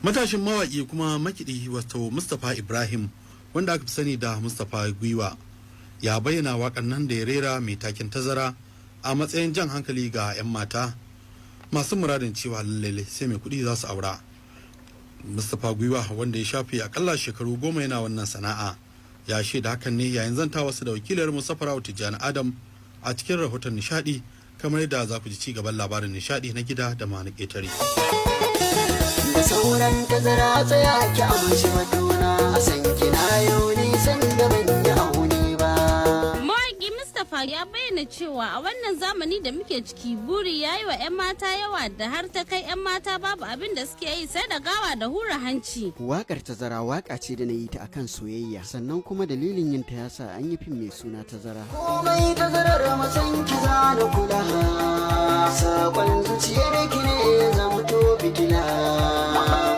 Matashin mawaƙi kuma makiɗi wato Mustapha Ibrahim wanda aka fi sani da Mustapha Gwiwa ya bayyana waƙar nan da ya rera mai taken tazara a matsayin jan hankali ga 'yan mata masu muradin cewa lallai sai mai kuɗi za su aura. Mustapha Gwiwa wanda ya shafe akalla shekaru 10 yana wannan sana'a ya shaida hakan ne yayin zanta wasu da wakilar Musafara Tijjani Adam a cikin rahoton nishadi, kamar yadda za ku ji ci gaban labarin nishadi na gida da ma na ƙetare. Da sauran tazara tsaya ki amshi batuna a san kina yau nisan da ban yi aune ba. Mawaƙi Mustapha ya bayyana cewa a wannan zamani da muke ciki buri ya yi wa 'yan mata yawa da har ta kai 'yan mata babu abin da suke yi sai da gawa da hura hanci. Waƙar tazara waƙa ce da na yi ta akan soyayya, sannan kuma dalilin yin ta yasa an yi fim mai suna tazara. Komai tazarar masan ki za na kula, saƙon zuciyar ki ne zama to fitila.